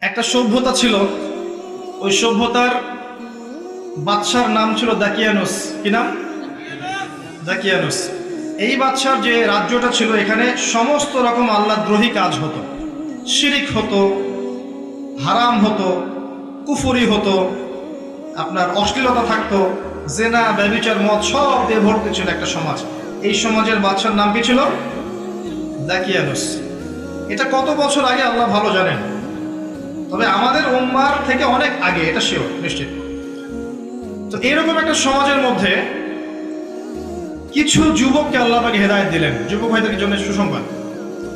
একটা সভ্যতা ছিল, ওই সভ্যতার বাদশার নাম ছিল দাকিয়ানুস। কি নাম? দাকিয়ানুস। এই বাদশার যে রাজ্যটা ছিল, এখানে সমস্ত রকম আল্লাহদ্রোহী কাজ হতো, শিরিক হতো, হারাম হতো, কুফরি হতো, আপনার অশ্লীলতা থাকতো, জেনা, ব্যভিচার, মদ সব দিয়ে ভর্তি ছিল একটা সমাজ। এই সমাজের বাদশার নাম কি ছিল? দাকিয়ানুস। এটা কত বছর আগে আল্লাহ ভালো জানেন, তবে আমাদের উম্মার থেকে অনেক আগে, এটা শিওর, নিশ্চিত। তো এরকম একটা সমাজের মধ্যে কিছু যুবককে আল্লাহ পাক হেদায়েত দিলেন। যুবক ভাইদের জন্য সুসংবাদ,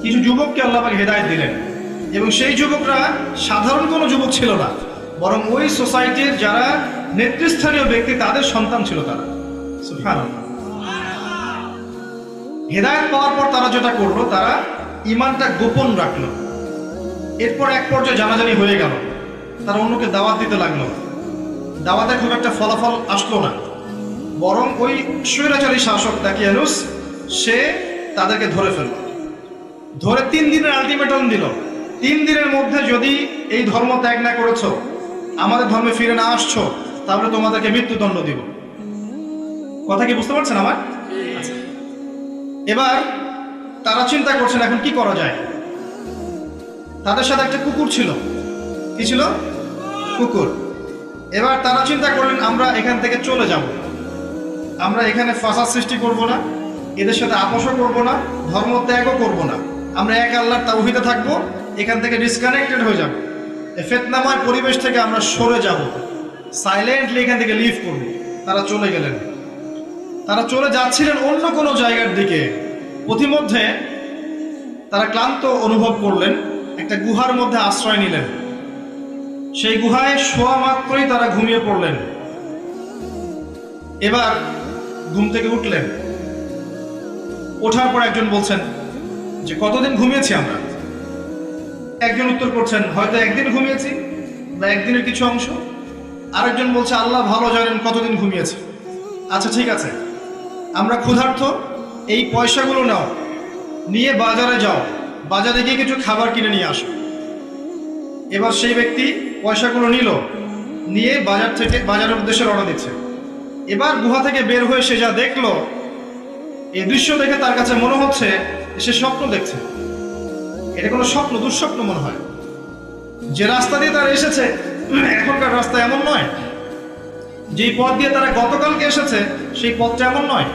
কিছু যুবককে আল্লাহ পাক হেদায়েত দিলেন, এবং সেই যুবকরা সাধারণ কোনো যুবক ছিল না, বরং ওই সোসাইটির যারা নেতৃস্থানীয় ব্যক্তি তাদের সন্তান ছিল তারা। সুবহানাল্লাহ। হেদায়েত পাওয়ার পর তারা যেটা করলো, তারা ঈমানটা গোপন রাখলো। এরপর এক পর্যায়ে জানাজানি হয়ে গেল, তারা অন্যকে দাওয়াত দিতে লাগলো। দাওয়াতে খুব একটা ফলাফল আসলো না, বরং ওই স্বৈরাচারী শাসক দাকিয়ানুস সে তাদেরকে ধরে ফেলল। ধরে 3 দিনের আলটিমেটাম দিল, 3 দিনের মধ্যে যদি এই ধর্ম ত্যাগ না করেছো, আমাদের ধর্মে ফিরে না আসছো, তাহলে তোমাদেরকে মৃত্যুদণ্ড দিব। কথা কি বুঝতে পারছেন আমার? এবার তারা চিন্তা করছেন এখন কি করা যায়। তাদের সাথে একটা কুকুর ছিল। কি ছিল? কুকুর। এবার তারা চিন্তা করলেন আমরা এখান থেকে চলে যাব, আমরা এখানে ফাসাদ সৃষ্টি করব না, এদের সাথে আপোষও করব না, ধর্ম ত্যাগও করব না, আমরা এক আল্লাহর তাওহীদে থাকবো, এখান থেকে ডিসকানেক্টেড হয়ে যাব, এই ফিতনাময় পরিবেশ থেকে আমরা সরে যাব, সাইলেন্টলি এখান থেকে লিভ করব। তারা চলে গেলেন। তারা চলে যাচ্ছিলেন অন্য কোনো জায়গার দিকে। পথিমধ্যে তারা ক্লান্ত অনুভব করলেন, একটা গুহার মধ্যে আশ্রয় নিলেন। সেই গুহায় শোয়া মাত্রই তারা ঘুমিয়ে পড়লেন। এবার ঘুম থেকে উঠলেন, ওঠার পর একজন বলছেন যে কতদিন ঘুমিয়েছি আমরা? একজন উত্তর করছেন হয়তো একদিন ঘুমিয়েছি বা একদিনের কিছু অংশ। আরেকজন বলছে আল্লাহ ভালো জানেন কতদিন ঘুমিয়েছি। আচ্ছা ঠিক আছে, আমরা ক্ষুধার্ত, এই পয়সাগুলো নাও, নিয়ে বাজারে যাও, বাজারে গিয়ে কিছু খাবার কিনে নিয়ে আসো। এবার সেই ব্যক্তি পয়সাগুলো নিল, নিয়ে বাজারের উদ্দেশ্যে রওনা দিচ্ছে। এবার গুহা থেকে বের হয়ে সে যা দেখলো, এই দৃশ্য দেখে তার কাছে মনে হচ্ছে সে স্বপ্ন দেখছে। এটা কোনো স্বপ্ন, দুঃস্বপ্ন মনে হয়। যে রাস্তা দিয়ে তারা এসেছে এখনকার রাস্তা এমন নয়, যেই পথ দিয়ে তারা গতকালকে এসেছে সেই পথটা এমন নয়,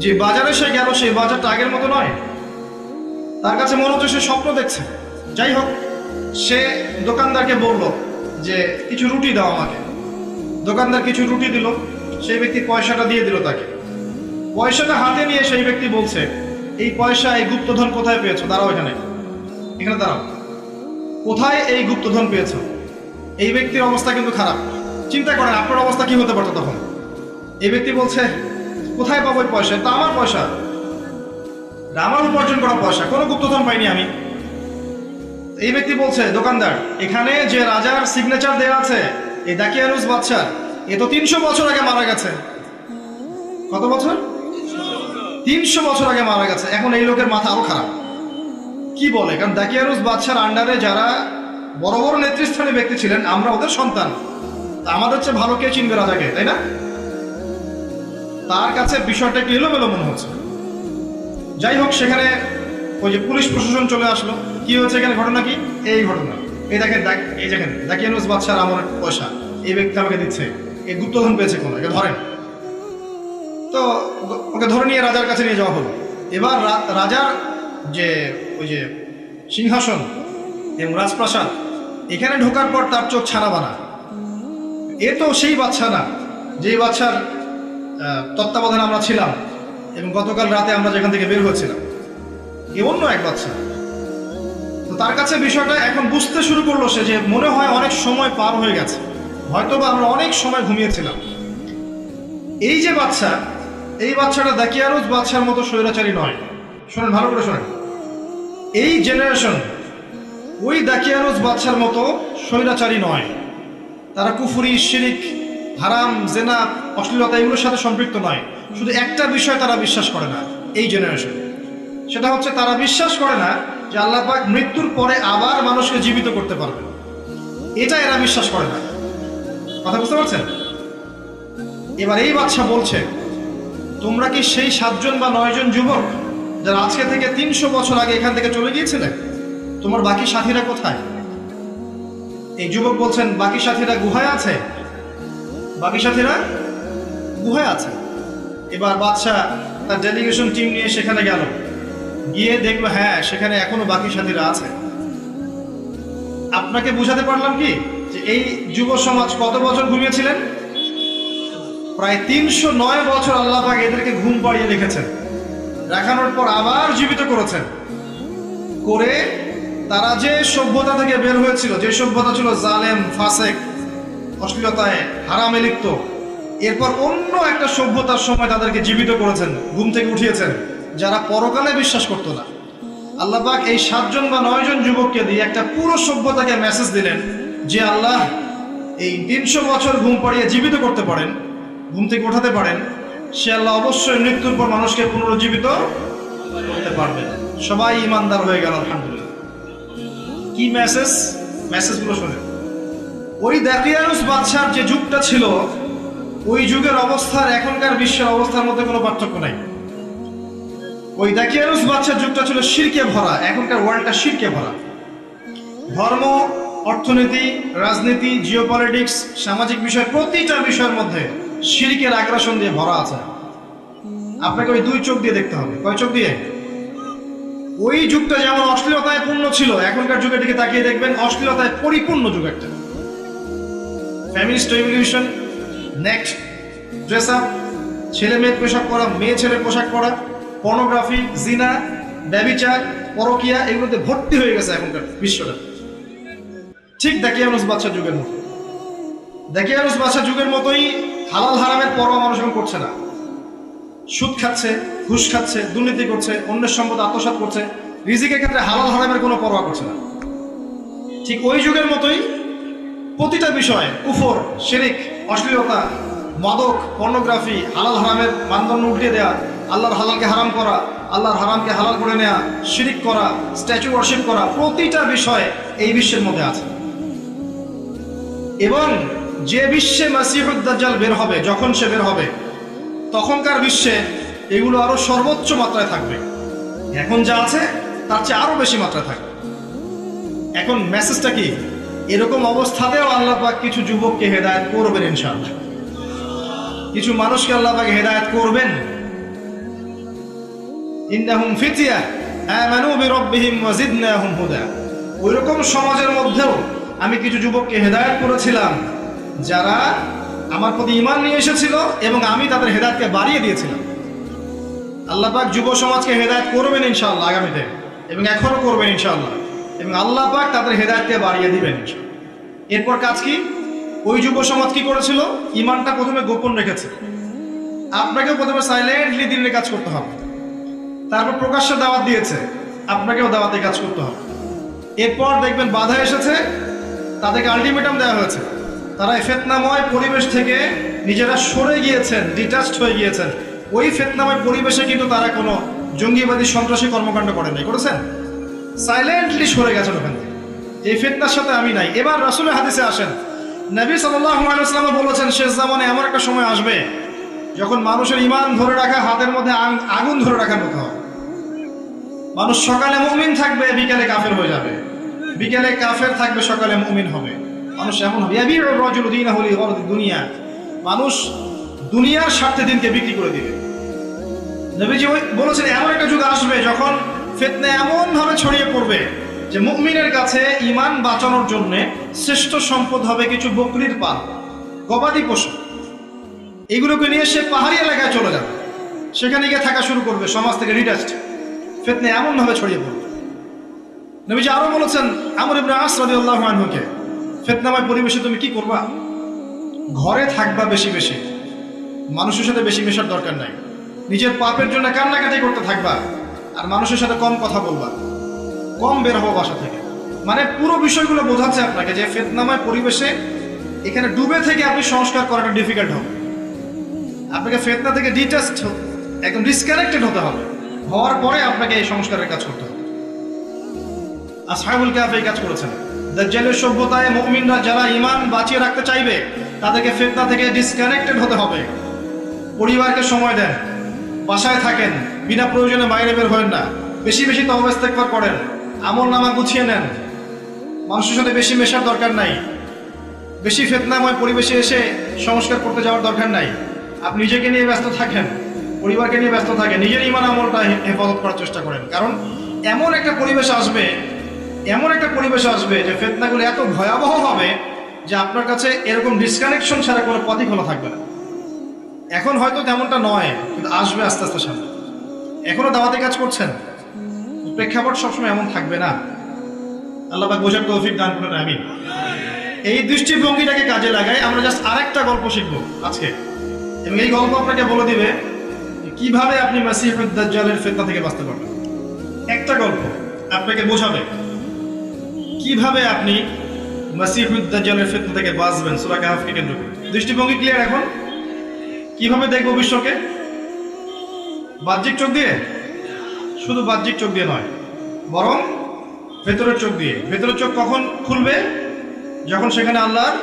যে বাজারে সে গেল সেই বাজারটা আগের মতো নয়। তার কাছে মনে হচ্ছে সে স্বপ্ন দেখছে। যাই হোক, সে দোকানদারকে বলল যে কিছু রুটি দাও আমাকে। দোকানদার কিছু রুটি দিল, সেই ব্যক্তি পয়সাটা দিয়ে দিল তাকে। পয়সাটা হাতে নিয়ে সেই ব্যক্তি বলছে এই পয়সা, এই গুপ্তধন কোথায় পেয়েছো? দাঁড়াও, এখানে এখানে দাঁড়াও, কোথায় এই গুপ্তধন পেয়েছো? এই ব্যক্তির অবস্থা কিন্তু খারাপ। চিন্তা করেন আপনার অবস্থা কি হতে পারতো তখন। এই ব্যক্তি বলছে কোথায় পাবো এই পয়সা? তা আমার পয়সা, আমার উপার্জন করা পয়সা, কোনো গুপ্তধন পাইনি আমি। এই ব্যক্তি বলছে দোকানদার, এখানে যে রাজার সিগনেচার দেওয়া আছে, এই দাকিয়ানুস বাদশা, এ তো 300 বছর আগে মারা গেছে। কত বছর? 300 বছর আগে মারা গেছে। এখন এই লোকের মাথা আরো খারাপ। কি বলে? কারণ দাকিয়ানুস বাদশার আন্ডারে যারা বড় বড় নেতৃস্থানীয় ব্যক্তি ছিলেন, আমরা ওদের সন্তান, আমাদের চেয়ে ভালো কে চিনবে রাজাকে, তাই না? তার কাছে বিষয়টা একটু এলোমেলো মনে হচ্ছে। যাই হোক, সেখানে ওই যে পুলিশ প্রশাসন চলে আসলো। কি হয়েছে এখানে, ঘটনা কি? এই ঘটনা, এই দেখেন, এই দেখেন দাকিয়ানুস বাদশার আমার পয়সা এই ব্যক্তি আমাকে দিচ্ছে, এই গুপ্তধন পেয়েছে কোনো, একে ধরেন। তো ওকে ধরে নিয়ে রাজার কাছে নিয়ে যাওয়া হলো। এবার রাজার যে ওই যে সিংহাসন এবং রাজপ্রাসাদ, এখানে ঢোকার পর তার চোখ ছানা বানা। এ তো সেই বাদশা না যেই বাদশার তত্ত্বাবধানে আমরা ছিলাম এবং গতকাল রাতে আমরা যেখান থেকে বের হয়েছিলাম, এ অন্য এক বাদশা। তো তার কাছে বিষয়টা এখন বুঝতে শুরু করলো সে, যে মনে হয় অনেক সময় পার হয়ে গেছে, হয়তোবা আমরা অনেক সময় ঘুমিয়েছিলাম। এই যে বাদশা, এই বাদশাটা দাকিয়ানুস বাদশার মতো স্বৈরাচারী নয়। শোনেন, ভালো করে শোনেন, এই জেনারেশন ওই দাকিয়ানুস বাদশার মতো স্বৈরাচারী নয়। তারা কুফরি, শিরিক, হারাম, জেনা, অশ্লীলতা এগুলোর সাথে সম্পৃক্ত নয়। শুধু একটা বিষয় তারা বিশ্বাস করে না এই জেনারেশন, সেটা হচ্ছে তারা বিশ্বাস করে না যে আল্লাহ পাক মৃত্যুর পরে আবার মানুষকে জীবিত করতে পারবে। এটা এরা বিশ্বাস করে না। কথা বুঝতে পারছেন? এবার এই বাদশা বলছে, তোমরা কি সেই 7 জন বা 9 জন যুবক যারা আজকে থেকে 300 বছর আগে এখান থেকে চলে গিয়েছিলে? তোমার বাকি সাথীরা কোথায়? এই যুবক বলছেন, বাকি সাথীরা গুহায় আছে। বাকি সাথীরা গুহায় আছে। এবার বাদশা তার ডেলিগেশন টিম নিয়ে সেখানে গেল, গিয়ে দেখলো হ্যাঁ সেখানে এখনো বাকি সাথীরা আছে। আপনাকে বুঝাতে পারলাম কি যে এই যুব সমাজ কত বছর ঘুমিয়েছিলেন? প্রায় 309 বছর আল্লাহ পাক এদেরকে ঘুম পাড়িয়ে রেখেছেন। রাখানোর পর আবার জীবিত করেছেন। করে তারা যে সভ্যতা থেকে বের হয়েছিল, যে সভ্যতা ছিল জালেম, ফাসেক, অশ্লীলতায়, হারামে লিপ্ত, এরপর অন্য একটা সভ্যতার সময় তাদেরকে জীবিত করেছেন, ঘুম থেকে উঠিয়েছেন, যারা পরকালে বিশ্বাস করতো না। আল্লাহ পাক এই 7 জন বা 9 জন যুবককে দিয়ে একটা পুরো সভ্যতাকে মেসেজ দিলেন যে আল্লাহ এই 300 বছর ঘুম পাড়িয়ে জীবিত করতে পারেন, ঘুম থেকে ওঠাতে পারেন, সে আল্লাহ অবশ্যই মৃত্যুর পর মানুষকে পুনরুজ্জীবিত করতে পারবেন। সবাই ইমানদার হয়ে গেল, আলহামদুলিল্লাহ। কি মেসেজ? মেসেজগুলো শুনে। ওই দাকিয়ানুস বাদশার যে যুগটা ছিল, ওই যুগের অবস্থার এখনকার বিশ্বের অবস্থার মধ্যে কোনো পার্থক্য নাই। ওই দাকিয়ানুস বাদশার যুগটা ছিল শিরকে ভরা, এখনকার ওয়ার্ল্ডটা শিরকে ভরা। ধর্ম, অর্থনীতি, রাজনীতি, জিওপলিটিক্স, সামাজিক বিষয়, প্রতিটা বিষয়ের মধ্যে শিরকের আগ্রাসন দিয়ে ভরা আছে। আপনাকে ওই 2 চোখ দিয়ে দেখতে হবে। কয় চোখ দিয়ে? ওই যুগটা যেমন অশ্লীলতায় পূর্ণ ছিল, এখনকার যুগের দিকে তাকিয়ে দেখবেন অশ্লীলতায় পরিপূর্ণ যুগ একটা। ফ্যামিলিস্ট রেভলিউশন, নেক্সট ড্রেস আপ, ছেলে মেয়ের পোশাক পরা, মেয়ে ছেলের পোশাক পরা, পর্নোগ্রাফি, জিনা, ব্যভিচার, পরকিয়া, এগুলোতে ভর্তি হয়ে গেছে এখনকার বিশ্বটা। ঠিক দাকিয়ানুস বাদশার যুগের মতো। দাকিয়ানুস বাদশার যুগের মতোই হালাল হারামের পরোয়া মানুষ এখন করছে না। সুদ খাচ্ছে, ঘুষ খাচ্ছে, দুর্নীতি করছে, অন্যের সম্পদ আত্মসাৎ করছে, রিজিকের ক্ষেত্রে হালাল হারামের কোনো পরোয়া করছে না। ঠিক ওই যুগের মতোই প্রতিটা বিষয়, কুফর, শিরিক, অশ্লীলতা, মাদক, পর্নোগ্রাফি, হালাল হারামের মানদণ্ড উল্টে দেওয়া, আল্লাহর হালালকে হারাম করা, আল্লাহর হারামকে হালাল করে নেওয়া, শিরিক করা, স্ট্যাচু ওয়ার্শিপ করা, প্রতিটা বিষয় এই বিশ্বের মধ্যে আছে। এবং যে বিশ্বে মাসিহুদ দাজ্জাল বের হবে, যখন সে বের হবে, তখনকার বিশ্বে এগুলো আরো সর্বোচ্চ মাত্রায় থাকবে। এখন যা আছে তার চেয়ে আরো বেশি মাত্রায় থাকবে। এখন মেসেজটা কি? এরকম অবস্থাতেও আল্লাহ পাক কিছু যুবককে হেদায়েত করবেন ইনশাআল্লাহ। কিছু মানুষকে আল্লাহ পাক হেদায়েত করবেন। ইন্নাহুম ফিতয়া আমানু বিরাব্বিহিম ওয়া জিদনাহুম হুদা। ওইরকম সমাজের মধ্যেও আমি কিছু যুবককে হেদায়েত করেছিলাম যারা আমার প্রতি ঈমান নিয়ে এসেছিল এবং আমি তাদের হেদায়েতকে বাড়িয়ে দিয়েছিলাম। আল্লাহ পাক যুব সমাজকে হেদায়েত করবেন ইনশাআল্লাহ আগামীতে, এবং এখনো করবেন ইনশাআল্লাহ, এবং আল্লাহ পাক তাদের হেদায়েতকে বাড়িয়ে দিবেন ইনশাআল্লাহ। এরপর কাজ কি? ওই যুব সমাজ কি করেছিল? ঈমানটা প্রথমে গোপন রেখেছে। আপনাকে প্রথমে সাইলেন্টলি দিনের কাজ করতে হবে, তারপর প্রকাশ্যে দাওয়াত দিয়েছে, আপনাকেও দাওয়াতে কাজ করতে হবে। এরপর দেখবেন বাধা এসেছে, তাদেরকে আলটিমেটাম দেওয়া হয়েছে, তারা এই ফিতনাময় পরিবেশ থেকে নিজেরা সরে গিয়েছেন, ডিটাচড হয়ে গিয়েছেন। ওই ফিতনাময় পরিবেশে কিন্তু তারা কোনো জঙ্গিবাদী সন্ত্রাসী কর্মকাণ্ড করেন নাই, করেছেন? সাইলেন্টলি সরে গেছেন ওখান থেকে, এই ফিতনার সাথে আমি নাই। এবার রাসূলের হাদিসে আসেন, নবী সাল্লাল্লাহু আলাইহি ওয়াসাল্লাম বলেছেন, শেষ জামানে এমন একটা সময় আসবে যখন মানুষের ঈমান ধরে রাখা হাতের মধ্যে আগুন ধরে রাখার মতো হবে। মানুষ সকালে মুমিন থাকবে, বিকেলে কাফের হয়ে যাবে, বিকেলে কাফের থাকবে, সকালে মুমিন হবে। মানুষ এমন হবে, ইয়াবিউর রাজুলু দীনাহু লিগারদি দুনিয়া, মানুষ দুনিয়ার স্বার্থে দিনকে বিক্রি করে দিবে। নবীজি বলেছেন এমন একটা যুগ আসবে যখন ফিতনা এমন ভাবে ছড়িয়ে পড়বে যে মুমিনের কাছে ঈমান বাঁচানোর জন্য শ্রেষ্ঠ সম্পদ হবে কিছু বকরির পাল, গবাদি পশু। এগুলোকে নিয়ে সে পাহাড়ি এলাকায় চলে যাবে, সেখানে গিয়ে থাকা শুরু করবে, সমাজ থেকে ডিটাচড। ফিতনা এমন ভাবে ছড়িয়ে পড়বে। নবীজি আরো বলেছেন আমর ইবনে আস রাদিয়াল্লাহু আনহুকে, ফিতনাময় পরিবেশে তুমি কি করবা? ঘরে থাকবা বেশি বেশি, মানুষের সাথে বেশি মেশার দরকার নাই, নিজের পাপের জন্য কান্নাকাটি করতে থাকবা, আর মানুষের সাথে কম কথা বলবা, কম বের হবো বাসা থেকে। মানে পুরো বিষয়গুলো বোঝাচ্ছে আপনাকে যে ফিতনাময় পরিবেশে এখানে ডুবে থেকে আপনি সংস্কার করাটা ডিফিকাল্ট হবে। আপনাকে ফিতনা থেকে ডিটাচড, একদম ডিসকানেক্টেড হতে হবে। হওয়ার পরে আপনাকে এই সংস্কারের কাজ করতে হবে। আসহাবুল কাহফ এই কাজ করেছেন, দাজ্জালের সভ্যতায় মুমিনরা যারা ঈমান বাঁচিয়ে রাখতে চাইবে তাদেরকে ফিতনা থেকে ডিসকানেক্টেড হতে হবে। পরিবারকে সময় দেন, বাসায় থাকেন, বিনা প্রয়োজনে বাইরে বের হবেন না, বেশি বেশি তওবা ইস্তেগফার করেন, আমলনামা গুছিয়ে নেন, মানুষের সাথে বেশি মেশার দরকার নাই, বেশি ফিতনাময় পরিবেশে এসে সংস্কার করতে যাওয়ার দরকার নাই। আপনি নিজেকে নিয়ে ব্যস্ত থাকেন, পরিবারকে নিয়ে ব্যস্ত থাকেন, নিজের ঈমান আমলটা হেফাজত করার চেষ্টা করেন। কারণ এমন একটা পরিবেশ আসবে যে ফিতনাগুলো এত ভয়াবহ হবে যে আপনার কাছে এরকম ডিসকানেকশন ছাড়া কোনো পথই খোলা থাকবে না। এখন হয়তো তেমনটা নয়, কিন্তু আসবে আস্তে আস্তে সামনে। এখনো দাওয়াতি কাজ করছেন, প্রেক্ষাপট সবসময় এমন থাকবে না। আল্লাহ পাক বোঝার তৌফিক দান করুন, আমিন। এই দৃষ্টিভঙ্গিটাকে কাজে লাগাই আমরা জাস্ট আরেকটা গল্প শিখবো আজকে, এবং এই গল্প আপনাকে বলে দিবে কিভাবে আপনি মাসিহুদ দাজ্জালের ফিতনা থেকে বাঁচতে পারবেন। একটা গল্প আপনাকে বোঝাবে কিভাবে আপনি মাসিহুদ দাজ্জালের ফিতনা থেকে বাঁচবেন সূরা কাহফকে কেন্দ্র করে। দৃষ্টিভঙ্গি ক্লিয়ার? এখন কিভাবে দেখবো বিশ্বকে? বাহ্যিক চোখ দিয়ে? শুধু বাহ্যিক চোখ দিয়ে নয়, বরং ভেতরের চোখ দিয়ে। ভেতরের চোখ কখন খুলবে? যখন সেখানে আল্লাহর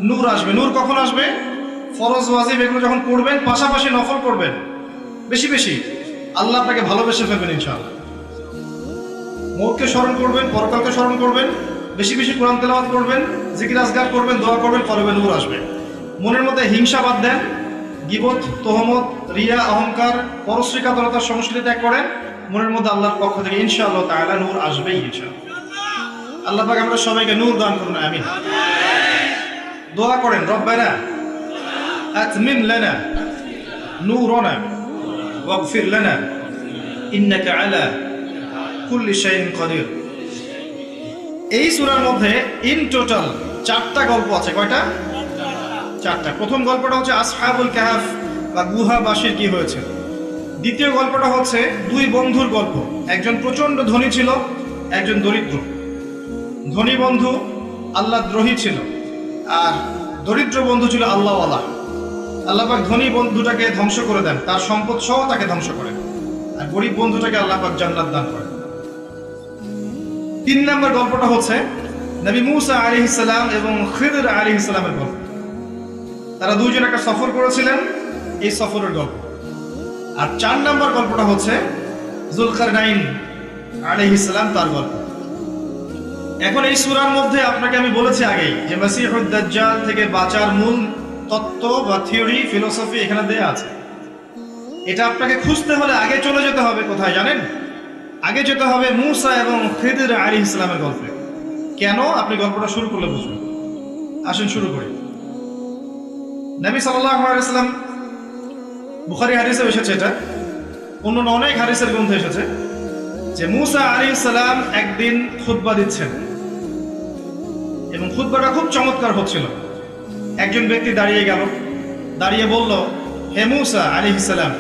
নূর আসবে। নূর কখন আসবে? ফরজ ওয়াজিব এগুলো যখন পড়বেন, পাশাপাশি নফল করবেন বেশি বেশি, আল্লাহ আপনাকে ভালোবেসে ফেলবেন ইনশাআল্লাহ। মৌতকে স্মরণ করবেন, পরকালকে স্মরণ করবেন, বেশি বেশি কোরআন তেলাওয়াত করবেন, জিকির আজগার করবেন, দোয়া করবেন, কলবে নূর আসবে। মনের মধ্যে হিংসা বাদ দেন, গীবত, তোহমত, রিয়া, অহংকার, পরশ্রী কাতরতার সংস্কৃতি ত্যাগ করেন, মনের মধ্যে আল্লাহর পক্ষ থেকে ইনশাআল্লাহ তাআলা নূর আসবেই ইনশাআল্লাহ। আল্লাহ পাক আমরা সবাইকে নূর দান করুন, আমিন। দোয়া করেন, রব্বানা আতমিম লানা নূরানা ওয়াগফির লানা ইন্নাকা আলা কুল্লি শাইইন কাদির। এই সূরার মধ্যে ইন টোটাল 4টা গল্প আছে। কয়টা? 4টা। প্রথম গল্পটা হচ্ছে আসহাবুল কাহফ বা গুহাবাসীর কি হয়েছে। দ্বিতীয় গল্পটা হচ্ছে দুই বন্ধুর গল্প। একজন প্রচন্ড ধনী ছিল, একজন দরিদ্র। ধনী বন্ধু আল্লাহ দ্রোহী ছিল, আর দরিদ্র বন্ধু ছিল আল্লাহওয়ালা। আল্লাহ পাক ধনী বন্ধুটাকে ধ্বংস করে দেন, তার সম্পদ সহ তাকে ধ্বংস করেন, আর গরিব বন্ধুটাকে আল্লাহ পাক জান্নাত দান করেন। 3 নম্বর গল্পটা হচ্ছে নবী মূসা আলাইহিস সালাম এবং খিদর আলাইহিস সালামের গল্প। তারা দুইজন একটা সফর করেছিলেন, এই সফরের গল্প। আর 4 নম্বর গল্পটা হচ্ছে যুলকারনাইন আলাইহিস সালাম, তার গল্প। এখন এই সূরার মধ্যে আপনাকে আমি বলেছি আগেই যে মাসিহুদ দাজ্জাল থেকে বাঁচার মূল তত্ত্ব বা থিওরি, ফিলোসফি এখানে দেয়া আছে। এটা আপনাকে খুঁজতে হলে আগে চলে যেতে হবে কোথায় জানেন? আগে যেতে হবে মূসা এবং খিদর আলাইহিস সালামের গল্পে। কেন? আপনি গল্পটা শুরু করলে বুঝবেন। আসেন শুরু করি। নবী সাল্লাল্লাহু আলাইহি ওয়াসাল্লাম, বুখারী হাদিসে এসেছে, এটা অন্য অনেক হাদিসের গ্রন্থে এসেছে যে মূসা আলাইহিস সালাম একদিন খুতবা দিচ্ছেন এবং খুতবাটা খুব চমৎকার হচ্ছিল। একজন ব্যক্তি দাঁড়িয়ে গেল, দাঁড়িয়ে বলল, হে মূসা আলাইহিস সালাম,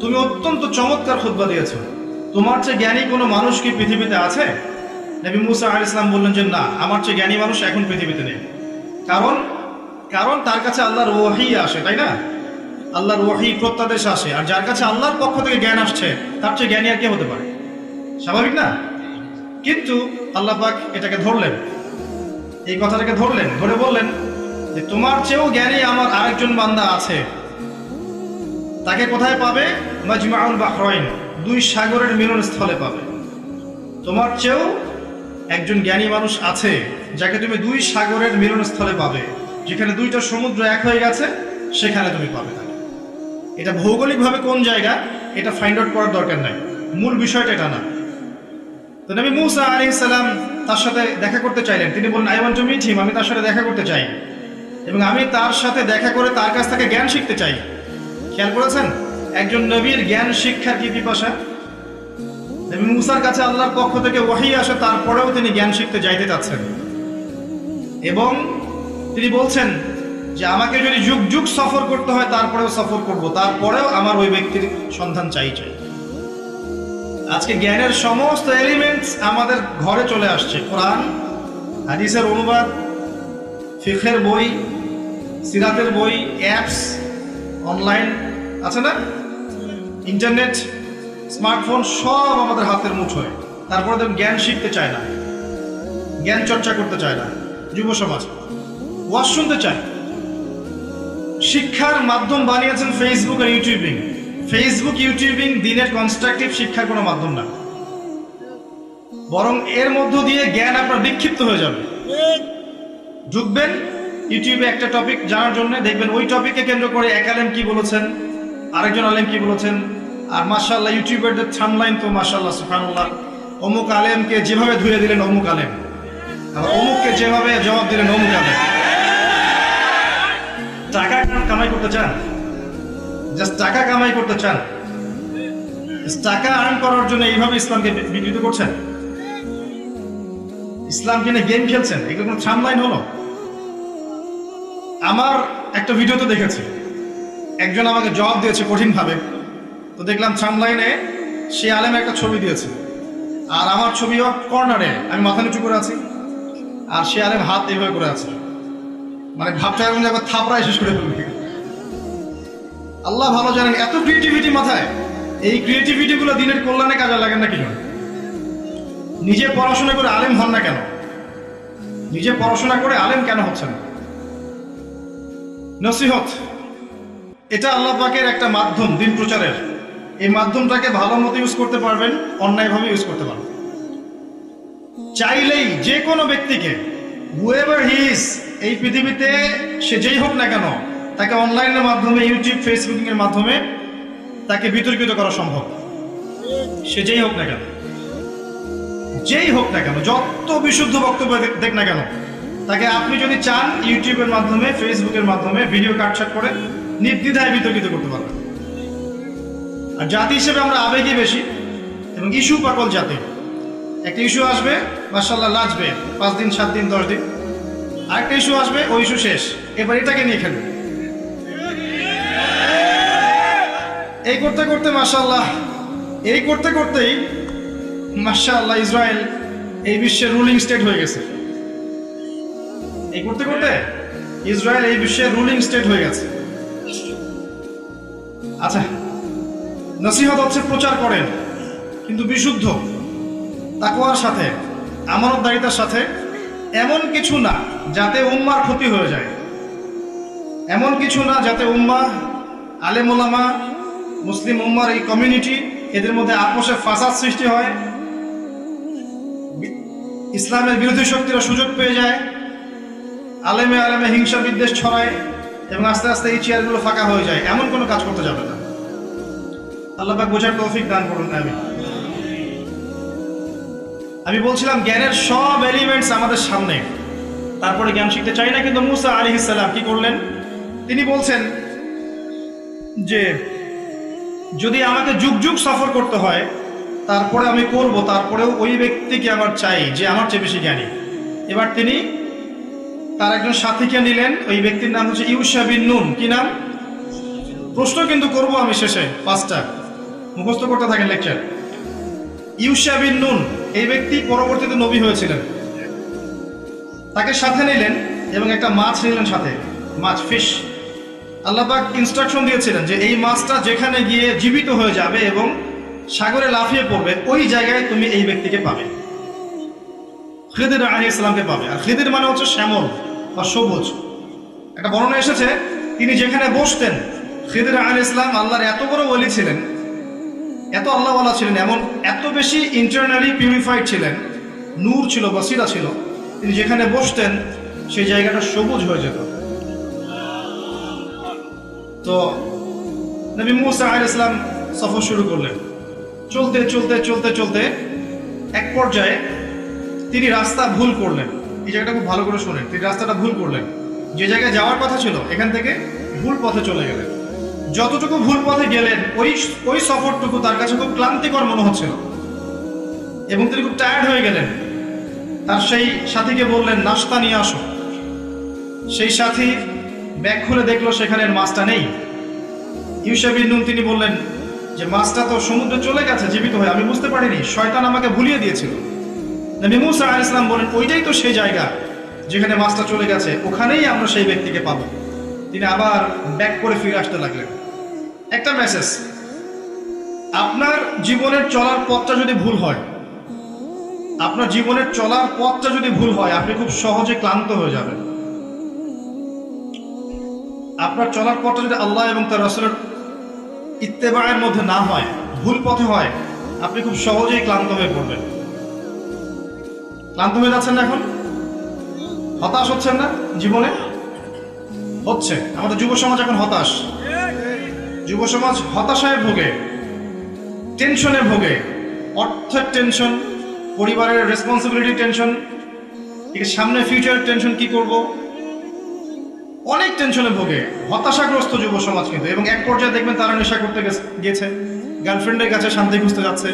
তুমি অত্যন্ত চমৎকার খুতবা দিয়েছো, তোমার চেয়ে জ্ঞানী কোনো মানুষ কি পৃথিবীতে আছে? নবী মূসা আলাইহিস সালাম বললেন যে না, আমার চেয়ে জ্ঞানী মানুষ এখন পৃথিবীতে নেই। কারণ তার কাছে আল্লাহর ওহী আসে, তাই না? আল্লাহর ওহী প্রত্যাদেশ আসে, আর যার কাছে আল্লাহর পক্ষ থেকে জ্ঞান আসছে তার চেয়ে জ্ঞানী আর কে হতে পারে? স্বাভাবিক না? কিন্তু আল্লাহ পাক এটাকে ধরলেন, এই কথাটাকে ধরলেন, ধরে বললেন যে তোমার চেয়েও জ্ঞানী আমার আরেকজন বান্দা আছে। তাকে কোথায় পাবে? মাজমাউল বাহরাইন, 2 সাগরের মিলনস্থলে পাবে। তোমার চেয়েও একজন জ্ঞানী মানুষ আছে যাকে তুমি 2 সাগরের মিলনস্থলে পাবে, যেখানে 2টা সমুদ্র এক হয়ে গেছে, সেখানে তুমি পাবে তাকে। এটা ভৌগোলিকভাবে কোন জায়গা এটা ফাইন্ড আউট করার দরকার নাই, মূল বিষয়টা এটা না। তো নবী মূসা আলাইহিস সালাম তার সাথে দেখা করতে চাইলেন। তিনি বললেন, I want to meet him, আমি তার সাথে দেখা করতে চাই এবং আমি তার সাথে দেখা করে তার কাছ থেকে জ্ঞান শিখতে চাই। খেয়াল করেছেন একজন নবীর জ্ঞান শিক্ষার কি পিপাসা? নবী মূসার কাছে আল্লাহর পক্ষ থেকে ওহী আসে, তারপরেও তিনি জ্ঞান শিখতে যাইতে চাচ্ছেন এবং তিনি বলছেন যে আমাকে যদি যুগ যুগ সফর করতে হয় তারপরেও সফর করব, তারপরেও আমার ওই ব্যক্তির সন্ধান চাই। আজকে জ্ঞানের সমস্ত এলিমেন্টস আমাদের ঘরে চলে আসছে। কোরআন, হাদিসের অনুবাদ, ফিকহের বই, সিরাতের বই, অ্যাপস, অনলাইন আছে না, ইন্টারনেট, স্মার্টফোন, সব আমাদের হাতের মুঠোয়। তারপরে তো জ্ঞান শিখতে চায় না। জ্ঞান চর্চা করতে চায় না, যুব সমাজ ওয়াজ শুনতে চায়। শিক্ষার মাধ্যম বানিয়েছেন ফেসবুক আর ইউটিউবিং। ফেসবুক ইউটিউবিং দিনের কনস্ট্রাকটিভ শিক্ষার কোনো মাধ্যম না, বরং এর মধ্য দিয়ে জ্ঞান আপনার বিক্ষিপ্ত হয়ে যাবে। ঢুকবেন ইউটিউবে একটা টপিক জানার জন্য, দেখবেন ওই টপিককে কেন্দ্র করে এক আলেম কি বলেছেন, আরেকজন আলেম কি বলেছেন, আর মাশাআল্লাহ ইউটিউবের থাম্বনেইল তো মাশাআল্লাহ সুবহানাল্লাহ, অমুক আলেমকে যেভাবে ধুয়ে দিলেন অমুক আলেম, আর অমুককে যেভাবে জবাব দিলেন অমুক আলেম। টাকা কামাই করতে চান, জাস্ট টাকা কামাই করতে চান, টাকা আর্ন করার জন্য এইভাবে ইসলামকে বিকৃত করছেন, ইসলামকে নিয়ে গেম খেলছেন, এগুলো কোনো থাম্বনেইল হলো? আমার একটা ভিডিওতে দেখেছি একজন আমাকে জবাব দিয়েছে কঠিনভাবে, তো দেখলাম থাম্বনেইলে সে আলেম একটা ছবি দিয়েছে, আর আমার ছবি কর্নারে, আমি মাথা নিচু করে আছি, আর সে আলেম হাত এইভাবে করে আছে, মানে ভাবটা এমন একবার থাপড়ায় শেষ করে ফেলবে। আল্লাহ ভালো জানেন এত ক্রিয়েটিভিটি মাথায়, এই ক্রিয়েটিভিটি গুলো দিনের কল্যাণে কাজে লাগেন না কেন? নিজে পড়াশোনা করে আলেম হন না কেন? নিজে পড়াশোনা করে আলেম কেন হচ্ছেন? নসিহত এটা আল্লাহ পাকের একটা মাধ্যম দিন প্রচারের। এই মাধ্যমটাকে ভালো মতো ইউজ করতে পারবেন, অন্যায়ভাবে ইউজ করতে পারবেন। চাইলেই যে কোনো ব্যক্তিকে, হুএভার হি ইজ, এই পৃথিবীতে সে যেই হোক না কেন, তাকে অনলাইনের মাধ্যমে, ইউটিউব ফেসবুকিং এর মাধ্যমে তাকে বিতর্কিত করা সম্ভব। সে যেই হোক না কেন, যেই হোক না কেন, যত বিশুদ্ধ বক্তব্য দেখ না কেন, তাকে আপনি যদি চান ইউটিউবের মাধ্যমে, ফেসবুকের মাধ্যমে ভিডিও কাটছাট করে নির্দ্বিধায় বিতর্কিত করতে পারবেন। আর জাতি হিসেবে আমরা আবেগী বেশি এবং ইস্যু পাগল জাতি। একটা ইস্যু আসবে মাশাআল্লাহ লাজবে 5 দিন 7 দিন 10 দিন, আরেকটা ইস্যু আসবে ওই ইস্যু শেষ, এবার এটাকে নিয়ে খেলবে। এই করতে করতে মাশাআল্লাহ, এই করতে করতেই মাশাআল্লাহ ইসরায়েল এই বিশ্বের রুলিং স্টেট হয়ে গেছে। এই করতে করতে ইসরায়েল এই বিশ্বের রুলিং স্টেট হয়ে গেছে। আচ্ছা, নসিহত হচ্ছে প্রচার করেন, কিন্তু বিশুদ্ধ তাকওয়ার সাথে, আমানতদারিতার সাথে, এমন কিছু না যাতে উম্মার ক্ষতি হয়ে যায়, এমন কিছু না যাতে উম্মাহ, আলেম ওলামা, মুসলিম উম্মার এই কমিউনিটি, এদের মধ্যে আপোষে ফাসাদ সৃষ্টি হয়, ইসলামের বিরোধী শক্তিরা সুযোগ পেয়ে যায়, আলেমে আলেমে হিংসা বিদ্বেষ ছড়ায় এবং আস্তে আস্তে এই চেয়ারগুলো ফাঁকা হয়ে যায়। এমন কোনো কাজ করতে যাবে না। আল্লাহ পাক বোঝার তৌফিক দান করুন, আমিন। আমি বলছিলাম জ্ঞানের সব এলিমেন্টস আমাদের সামনে, তারপরে জ্ঞান শিখতে চাই না। কিন্তু মুসা আলাইহিস সালাম কি করলেন? তিনি বলছেন যে যদি আমাকে যুগ যুগ সফর করতে হয় তারপরে আমি করব, তারপরেও ওই ব্যক্তিকে আমার চাই যে আমার চেয়ে বেশি জ্ঞানী। এবার তিনি তার একজন সাথীকে নিলেন, ওই ব্যক্তির নাম হচ্ছে ইউশা বিন নুন। কি নাম? প্রশ্ন কিন্তু করব আমি শেষে, 5টা মুখস্থ করতে থাকেন লেকচার। ইউশা বিন নুন এই ব্যক্তি পরবর্তীতে নবী হয়েছিলেন। তাকে সাথে নিলেন এবং একটা মাছ নিলেন সাথে, মাছ, ফিশ। আল্লাহ পাক ইনস্ট্রাকশন দিয়েছিলেন যে এই মাছটা যেখানে গিয়ে জীবিত হয়ে যাবে এবং সাগরে লাফিয়ে পড়বে, ওই জায়গায় তুমি এই ব্যক্তিকে পাবে, খিদির আলাইহিস সালামকে পাবে। আর খিদির মানে হচ্ছে শ্যামল বা সবুজ। একটা বর্ণনা এসেছে তিনি যেখানে বসতেন, খিদির আলাইহিস সালাম আল্লাহর এত বড় ওলি ছিলেন, এত আল্লাহওয়ালা ছিলেন, এমন এত বেশি ইন্টারনালি পিউরিফাইড ছিলেন, নূর ছিল, বসিরা ছিল, তিনি যেখানে বসতেন সেই জায়গাটা সবুজ হয়ে যেত। তো নবী মুসা আলাইহিস সালাম সফর শুরু করলেন। চলতে চলতে চলতে চলতে এক পর্যায়ে তিনি রাস্তা ভুল করলেন। এই জায়গাটা খুব ভালো করে শোনেন, তিনি রাস্তাটা ভুল করলেন। যে জায়গায় যাওয়ার কথা ছিল এখান থেকে ভুল পথে চলে গেলেন। যতটুকু ভুল পথে গেলেন ওই সফরটুকু তার কাছে খুব ক্লান্তিকর মনে হচ্ছিল এবং তিনি খুব টায়ার্ড হয়ে গেলেন। তার সেই সাথীকে বললেন নাস্তা নিয়ে আসো। সেই সাথী ব্যাগ খুলে দেখলো সেখানে মাছটা নেই। ইউশা বিন নুন তিনি বললেন যে মাছটা তো সমুদ্রে চলে গেছে জীবিত হয়ে, আমি বুঝতে পারিনি, শয়তান আমাকে ভুলিয়ে দিয়েছিল। নবী মুসা আলাইহিস সালাম বলেন ওইটাই তো সেই জায়গা যেখানে মাছটা চলে গেছে, ওখানেই আমরা সেই ব্যক্তিকে পাবো। তিনি আবার ব্যাক করে ফিরে আসতে লাগলেন। একটা মেসেজ, আপনার জীবনের চলার পথটা যদি ভুল হয়, আপনার জীবনের চলার পথটা যদি ভুল হয়, আপনি খুব সহজে ক্লান্ত হয়ে যাবেন। আপনার চলার পথটা যদি আল্লাহ এবং তার রাসূলের ইত্তেবায়ের মধ্যে না হয়, ভুল পথে হয়, আপনি খুব সহজেই ক্লান্ত হয়ে পড়বেন। ক্লান্ত হয়ে যাচ্ছেন না? এখন হতাশ হচ্ছেন না জীবনে? হচ্ছে। আমাদের যুব সমাজ এখন হতাশ। যুব সমাজ হতাশায় ভোগে, টেনশনে ভোগে। অর্থের টেনশন, পরিবারের রেসপন্সিবিলিটি টেনশন, সামনে ফিউচার টেনশন, কি করব, অনেক টেনশনে ভোগে। হতাশাগ্রস্ত যুব সমাজ কিন্তু। এবং এক পর্যায়ে দেখবেন তারা নেশা করতে গেছে, গার্লফ্রেন্ডের কাছে শান্তি খুঁজতে যাচ্ছে,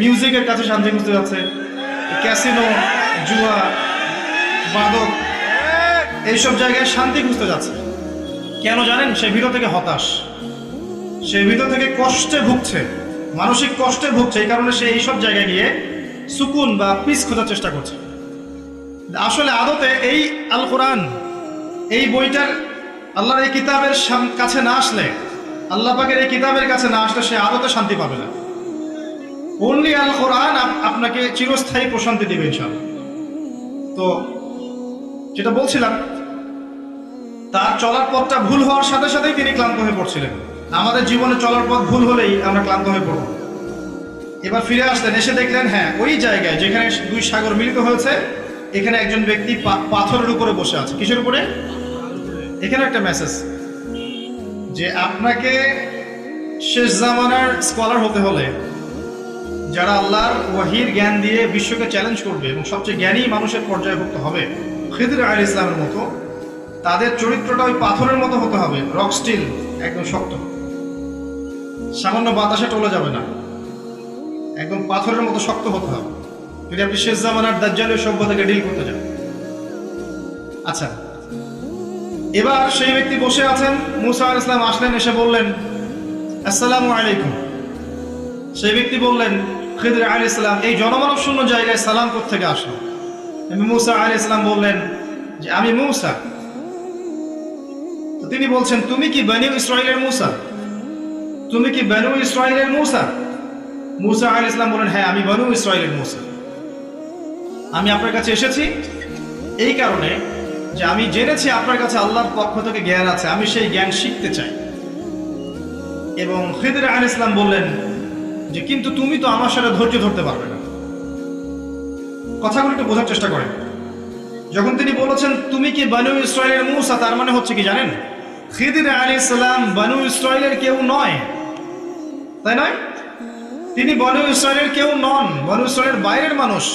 মিউজিকের কাছে শান্তি খুঁজতে যাচ্ছে, ক্যাসিনো, জুয়া, মাদক, এইসব জায়গায় শান্তি খুঁজতে যাচ্ছে। কেন জানেন? সে ভিতর থেকে হতাশ, সে ভিতর থেকে কষ্টে ভুগছে, মানসিক কষ্টে ভুগছে। এই কারণে সে এইসব জায়গায় গিয়ে সুকুন বা পিস খোঁজার চেষ্টা করছে। আসলে আদতে এই আল কোরআন, এই বইটার, আল্লাহর এই কিতাবের কাছে না আসলে, আল্লাহ পাকের এই কিতাবের কাছে না আসলে সে আদতে শান্তি পাবে না। অনলি আল কোরআন আপনাকে চিরস্থায়ী প্রশান্তি দিবে ইনশাআল্লাহ। তো যেটা বলছিলাম, তার চলার পথটা ভুল হওয়ার সাথে সাথেই তিনি ক্লান্ত হয়ে পড়ছিলেন। আমাদের জীবনে চলার পথ ভুল হলেই আমরা ক্লান্ত হয়ে পড়ব। এবার ফিরে আসলেন, এসে দেখলেন হ্যাঁ, ওই জায়গায় যেখানে দুই সাগর মিলিত হয়েছে, এখানে একজন ব্যক্তি পাথরের উপরে বসে আছে। কিসের উপরে? এখানে একটা মেসেজ যে আপনাকে শেষ জামানার স্কলার হতে হলে, যারা আল্লাহর ওয়াহির জ্ঞান দিয়ে বিশ্বকে চ্যালেঞ্জ করবে এবং সবচেয়ে জ্ঞানী মানুষের পর্যায়ভুক্ত হবে, খিদর আলাইহিস সালামের মতো, তাদের চরিত্রটা ওই পাথরের মতো হতে হবে, রক স্টিল, একদম শক্ত, সামান্য বাতাসে টলে যাবে না, একদম পাথরের মতো শক্ত হতে হবে যদি আপনি শেষ জামানার দাজ্জালীয় সভ্যতাকে ডিল করতে চান। আচ্ছা, এবার সেই ব্যক্তি বসে আছেন, মুসা আলাইহিস সালাম আসলেন, এসে বললেন আসসালামু আলাইকুম। সেই ব্যক্তি বললেন, খিদর আলাইহিস সালাম, এই জনমানব শূন্য জায়গায় সালাম কোত্থেকে আসলো? মুসা আলাইহিস সালাম বললেন যে আমি মুসা। তো তিনি বলছেন, তুমি কি বনী ইসরাইলের মুসা? তুমি কি বনী ইসরাইলের মুসা? মুসা আলাইহিস সালাম বলেন, হ্যাঁ, আমি বনী ইসরাইলের মুসা। আমি আপনার কাছে এসেছি এই কারণে যে আমি জেনেছি আপনার কাছে আল্লাহর পক্ষ থেকে জ্ঞান আছে, আমি সেই জ্ঞান শিখতে চাই। এবং খিদর আলাইহিস সালাম বললেন যে কিন্তু তুমি তো আমার সাথে ধৈর্য ধরতে পারবে না। কথাগুলো একটু বোঝার চেষ্টা করেন। যখন তিনি বলেছেন তুমি কি বনী ইসরাইলের মুসা, তার মানে হচ্ছে কি জানেন? খিদর আলাইহিস সালাম বনী ইসরাইলের কেউ নয়, তাই নয়? তিনি বনী ইসরাইলের কেউ নন, বনী ইসরাইলের বাইরের মানুষ।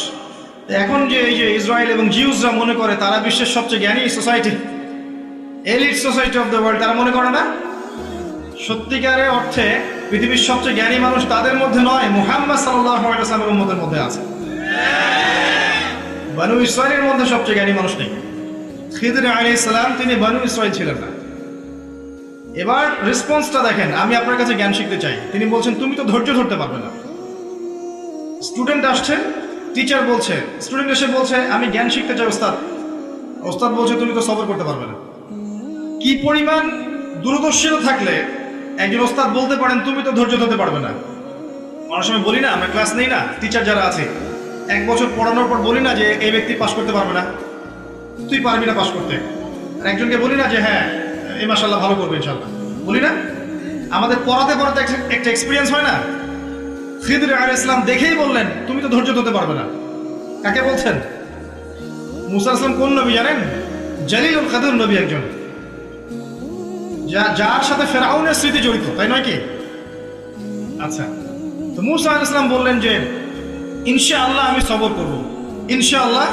এখন যে এই যে ইসরায়েল এবং জিউসরা মনে করে তারা বিশ্বের সবচেয়ে জ্ঞানী society, elite society of the world, তারা মনে করে না? সত্যিকারের অর্থে পৃথিবীর সবচেয়ে জ্ঞানী মানুষ তাদের মধ্যে নয়, মুহাম্মদ সাল্লাল্লাহু আলাইহি ওয়াসাল্লামের উম্মতের মধ্যে আছে। বনী ইসরাইলের মধ্যে সবচেয়ে জ্ঞানী মানুষ নেই। খিদর আলাইহিস সালাম তিনি বনী ইসরাইল ছিলেন না। এবার রেসপন্সটা দেখেন, আমি আপনার কাছে জ্ঞান শিখতে চাই। তিনি বলছেন তুমি তো ধৈর্য ধরতে পারবে না। স্টুডেন্ট আসছে, টিচার বলছে, স্টুডেন্ট এসে বলছে আমি জ্ঞান শিখতে চাই ওস্তাদ। ওস্তাদ বলছে তুমি তো সবর করতে পারবে না। কি পরিমাণ দূরদর্শিতা থাকলে একজন ওস্তাদ বলতে পারেন তুমি তো ধৈর্য ধরতে পারবে না। অনেক সময় বলি না, আমরা ক্লাস নেই না, টিচার যারা আছে, এক বছর পড়ানোর পর বলি না যে এই ব্যক্তি পাস করতে পারবে না, তুই পারবি না পাস করতে। আর একজনকে বলি না যে হ্যাঁ এই মাশাআল্লাহ ভালো করবে ইনশাআল্লাহ, বলি না? আমাদের পড়াতে পড়াতে একটা এক্সপিরিয়েন্স হয় না? খিদর আলাইহিস সালাম দেখেই বললেন তুমি তো ধৈর্য ধরতে পারবে না। কাকে বলছেন? মুসা আলাইহিস সালাম কোন নবী জানেন? জলিলুল কদর নবী, একজন যার সাথে ফেরাউনের স্মৃতি জড়িত, তাই নয় কি? আচ্ছা, তো মুসা আলাইহিস সালাম বললেন যে ইনশাআল্লাহ আমি সবর করব, ইনশাআল্লাহ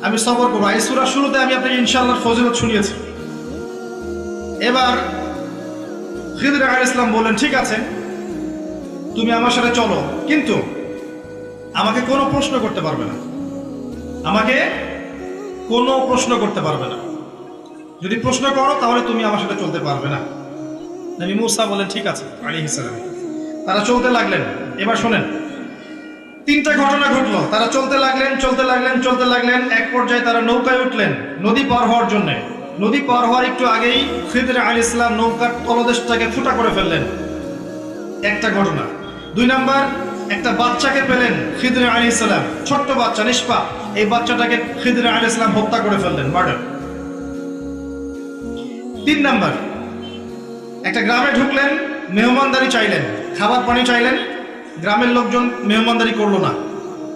আমি সবর করবো। এই সূরার শুরুতে আমি আপনাকে ইনশাআল্লাহর ফজিলত শুনিয়েছি। এবার খিদর আলাইহিস সালাম বললেন ঠিক আছে তুমি আমার সাথে চলো, কিন্তু আমাকে কোনো প্রশ্ন করতে পারবে না, আমাকে কোনো প্রশ্ন করতে পারবে না। যদি প্রশ্ন করো তাহলে তুমি আমার সাথে চলতে পারবে না। নবী মুসা বলেন ঠিক আছে আলাইহিস সালাম। তারা চলতে লাগলেন। এবার শোনেন, তিনটা ঘটনা ঘটলো। তারা চলতে লাগলেন, চলতে লাগলেন, চলতে লাগলেন। এক পর্যায়ে তারা নৌকায় উঠলেন নদী পার হওয়ার জন্য। নদী পার হওয়ার একটু আগেই খিদর আলাইহিস সালাম নৌকার তলদেশটাকে ফুটা করে ফেললেন, একটা ঘটনা। দুই নাম্বার, একটা বাচ্চাকে পেলেন, খিদর আলাইহিস সালাম, ছোট্ট বাচ্চা, নিষ্পাপ। এই বাচ্চাটাকে খিদর আলাইহিস সালাম হত্যা করে ফেললেন, মার্ডার। 3 নাম্বার, একটা গ্রামে ঢুকলেন, মেহমানদারি চাইলেন, খাবার পানি চাইলেন, গ্রামের লোকজন মেহমানদারি করলো না,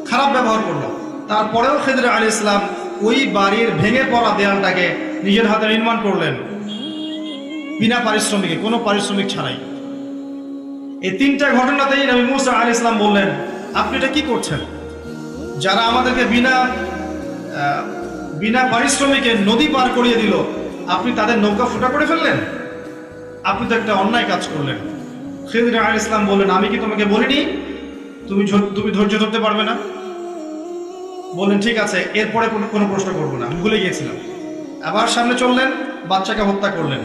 খারাপ ব্যবহার করলো। তারপরেও খিদর আলাইহিস সালাম ওই বাড়ির ভেঙে পড়া দেয়ালটাকে নিজের হাতে নির্মাণ করলেন, বিনা পারিশ্রমিকে, কোনো পারিশ্রমিক ছাড়াই। এই 3টা ঘটনাতেই নবী মুসা আলাইহিস সালাম বললেন, আপনি এটা কি করছেন? যারা আমাদেরকে বিনা পারিশ্রমিকে নদী পার করিয়ে দিল, আপনি তাদের নৌকা ফুটা করে ফেললেন, আপনি তো একটা অন্যায় কাজ করলেন। খিদর আলাইহিস সালাম বললেন, আমি কি তোমাকে বলিনি তুমি ধৈর্য ধরতে পারবে না? বললেন, ঠিক আছে, এরপরে কোনো প্রশ্ন করবো না, আমি ভুলে গিয়েছিলাম। আবার সামনে চললেন, বাচ্চাকে হত্যা করলেন।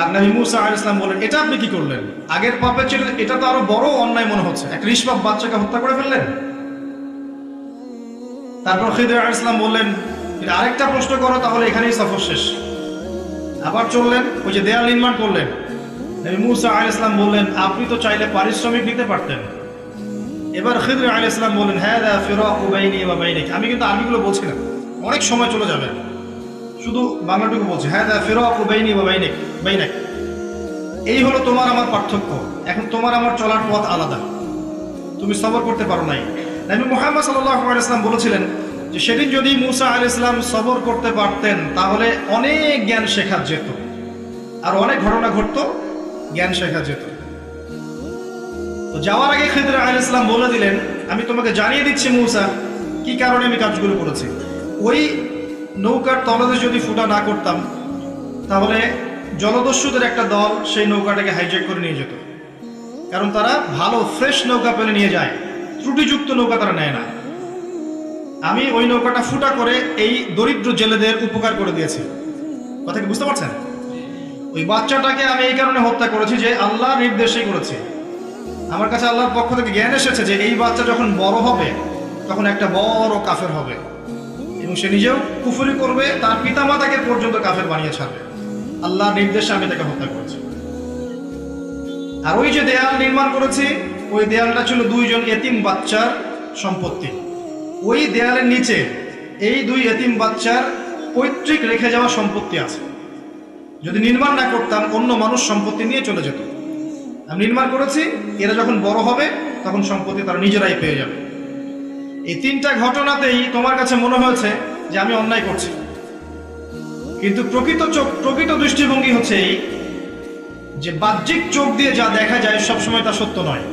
আর নবী মুসা আলাইহিস সালাম বললেন, এটা আপনি কি করলেন? আগের পাপের চেয়ে এটা তো আরো বড় অন্যায় মনে হচ্ছে, একটা নিষ্পাপ বাচ্চাকে হত্যা করে ফেললেন। তারপর খিদর আলাইহিস সালাম বললেন, আরেকটা প্রশ্ন করো, তাহলে এখানেই সফর শেষ। আবার চললেন, ওই যে দেয়াল নির্মাণ করলেন। নবী মুসা আলাইহিস সালাম বললেন, আপনি তো চাইলে পারিশ্রমিক নিতে পারতেন। এবার খিদর আলাইহিস সালাম বললেন, হাযা ফিরাকু বাইনি ওয়া বাইনিক। আমি কিন্তু আরবিগুলো বলছি না, অনেক সময় চলে যাবে, শুধু বাংলাটুকু বলছি। হাযা ফিরাকু বাইনি ওয়া বাইনিক, এই হলো তোমার আমার পার্থক্য। এখন তোমার আমার চলার পথ আলাদা, তুমি সবর করতে পারো নাই। নবী মুহাম্মদ সাল্লাল্লাহু আলাইহি ওয়াসাল্লাম বলেছিলেন যে সেদিন যদি মুসা আলাইহিস সালাম সবর করতে পারতেন, তাহলে অনেক জ্ঞান শেখা যেত, আর অনেক ঘটনা ঘটতো, জ্ঞান শেখা যেত। তো যাওয়ার আগে খিদর আলাইহিস সালাম বলে দিলেন, আমি তোমাকে জানিয়ে দিচ্ছি মুসা, কি কারণে আমি কাজগুলো করেছি। ওই নৌকার তলদেশ যদি ফুটা না করতাম, তাহলে জলদস্যুদের একটা দল সেই নৌকাটাকে হাইজ্যাক করে নিয়ে যেত। কারণ তারা ভালো ফ্রেশ নৌকা পেলে নিয়ে যায়, ত্রুটিযুক্ত নৌকা তারা নেয় না। আমি ওই নৌকাটা ফুটা করে এই দরিদ্র জেলেদের উপকার করে দিয়েছি। কথা কি বুঝতে পারছেন? ওই বাচ্চাটাকে আমি এই কারণে হত্যা করেছি যে আল্লাহর নির্দেশেই করেছি। আমার কাছে আল্লাহর পক্ষ থেকে জ্ঞান এসেছে যে এই বাচ্চা যখন বড় হবে, তখন একটা বড় কাফের হবে, এবং সে নিজেও কুফরি করবে, তার পিতামাতাকে পর্যন্ত কাফের বানিয়ে ছাড়বে। আল্লাহর নির্দেশে আমি তাকে হত্যা করেছি। আর ওই যে দেয়াল নির্মাণ করেছি, ওই দেয়ালটা ছিল 2 জন এতিম বাচ্চার সম্পত্তি। ওই দেয়ালের নিচে এই 2 এতিম বাচ্চার পৈতৃক রেখে যাওয়া সম্পত্তি আছে। যদি নির্মাণ না করতাম, অন্য মানুষ সম্পত্তি নিয়ে চলে যেত। আমি নির্মাণ করেছি, এরা যখন বড় হবে তখন সম্পত্তি তারা নিজেরাই পেয়ে যাবে। এই 3টা ঘটনাতেই তোমার কাছে মনে হয়েছে যে আমি অন্যায় করছি, কিন্তু প্রকৃত দৃষ্টিভঙ্গি হচ্ছে এই যে বাহ্যিক চোখ দিয়ে যা দেখা যায় সবসময় তা সত্য নয়।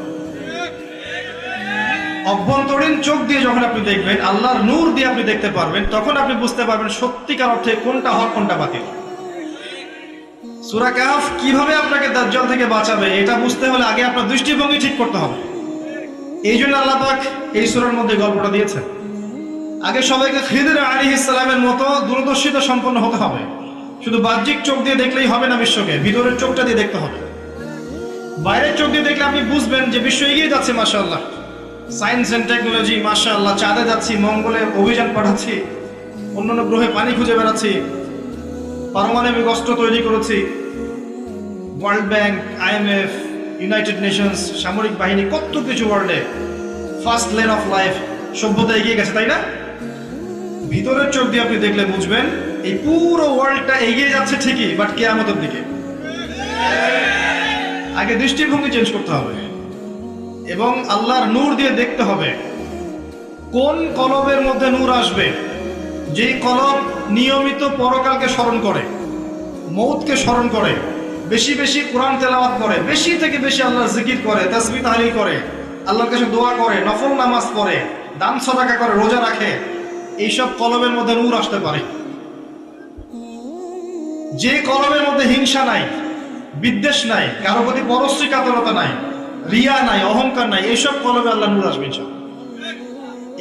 অভ্যন্তরীণ চোখ দিয়ে যখন আপনি দেখবেন, আল্লাহর নূর দিয়ে আপনি দেখতে পারবেন, তখন আপনি বুঝতে পারবেন সত্যিকার অর্থে কোনটা হক কোনটা বাতিল। সূরা কাহফ কিভাবে আপনাকে দাজ্জাল থেকে বাঁচাবে, এটা বুঝতে হলে আগে আপনার দৃষ্টিভঙ্গি ঠিক করতে হবে। এই জন্য আল্লাহ পাক এই সূরার মধ্যে গল্পটা দিয়েছেন। আগে সবাইকে খিদর আলাইহিস সালামের মতো দূরদর্শিতা সম্পন্ন হতে হবে। শুধু বাহ্যিক চোখ দিয়ে দেখলেই হবে না, বিশ্বকে ভিতরের চোখটা দিয়ে দেখতে হবে। বাইরের চোখ দিয়ে দেখলে আপনি বুঝবেন যে বিশ্ব এগিয়ে যাচ্ছে, মাশাআল্লাহ, সায়েন্স এন্ড টেকনোলজি, মাশাআল্লাহ, চাঁদে যাচ্ছি, মঙ্গলে অভিযান পাঠাচ্ছি, অন্যান্য গ্রহে পানি খুঁজে বেড়াচ্ছি, পারমাণবিক অস্ত্র তৈরি করেছি, world bank, IMF, United Nations, সামরিক বাহিনী, কত কিছু ওয়ার্ল্ডে, ফার্স্ট লেন অফ লাইফ, সভ্যতা এগিয়ে গেছে, তাই না? ভিতরের চোখ দিয়ে আপনি দেখলে বুঝবেন এই পুরো ওয়ার্ল্ডটা এগিয়ে যাচ্ছে ঠিকই, বাট কিয়ামতের দিকে। আগে দৃষ্টিভঙ্গি চেঞ্জ করতে হবে এবং আল্লাহর নূর দিয়ে দেখতে হবে কোন কলবের মধ্যে নূর আসবে, যেই কলব নিয়মিত পরকালকে স্মরণ করে, মৌতকে স্মরণ করে, বেশি বেশি কোরআন তেলাওয়াত করে, বেশি থেকে বেশি আল্লাহর জিকির করে, তাসবিহ তাহলিল করে, আল্লাহর কাছে দোয়া করে, নফল নামাজ পড়ে, দান সাদাকা করে, রোজা রাখে, এইসব কলবের মধ্যে নূর আসতে পারে। যে কলবের মধ্যে হিংসা নাই, বিদ্বেষ নাই, কারো প্রতি পরশ্রী কাতরতা নাই, রিয়া নাই, অহংকার নাই, এইসব কলবে আল্লাহ নূর আসবে ইনশাআল্লাহ।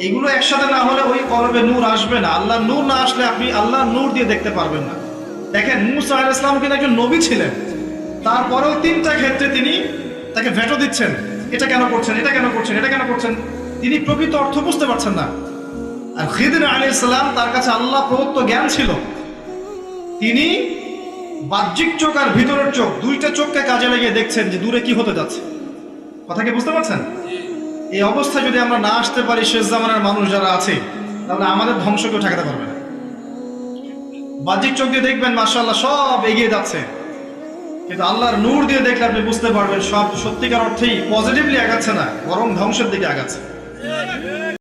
এগুলো একসাথে না হলে ওই কলবে নূর আসবে না। আল্লাহ নূর না আসলে আপনি আল্লাহর নূর দিয়ে দেখতে পারবেন না। দেখেন, মুসা আলাইহিস সালাম কিন্তু একজন নবী ছিলেন, তারপরেও 3টা ক্ষেত্রে তিনি তাকে ভেটো দিচ্ছেন, এটা কেন করছেন, এটা কেন করছেন, এটা কেন করছেন। তিনি প্রকৃত অর্থ বুঝতে পারছেন না। আর খিদর আলাইহিস সালাম, তার কাছে আল্লাহ প্রদত্ত জ্ঞান ছিল, তিনি বাহ্যিক চোখ আর ভিতরের চোখ, 2টা চোখকে কাজে লাগিয়ে দেখছেন যে দূরে কি হতে যাচ্ছে। কথা কি বুঝতে পারছেন? এই অবস্থায় যদি আমরা না আসতে পারি শেষ জামানার মানুষ যারা আছে, তাহলে আমাদের ধ্বংস কেউ ঠেকাতে পারবে না। বাহ্যিক চোখ দিয়ে দেখবেন মাশাআল্লাহ সব এগিয়ে যাচ্ছে, কিন্তু আল্লাহর নূর দিয়ে দেখলে আপনি বুঝতে পারবেন সব সত্যিকার অর্থেই পজিটিভলি আগাচ্ছে না, বরং ধ্বংসের দিকে আগাচ্ছে।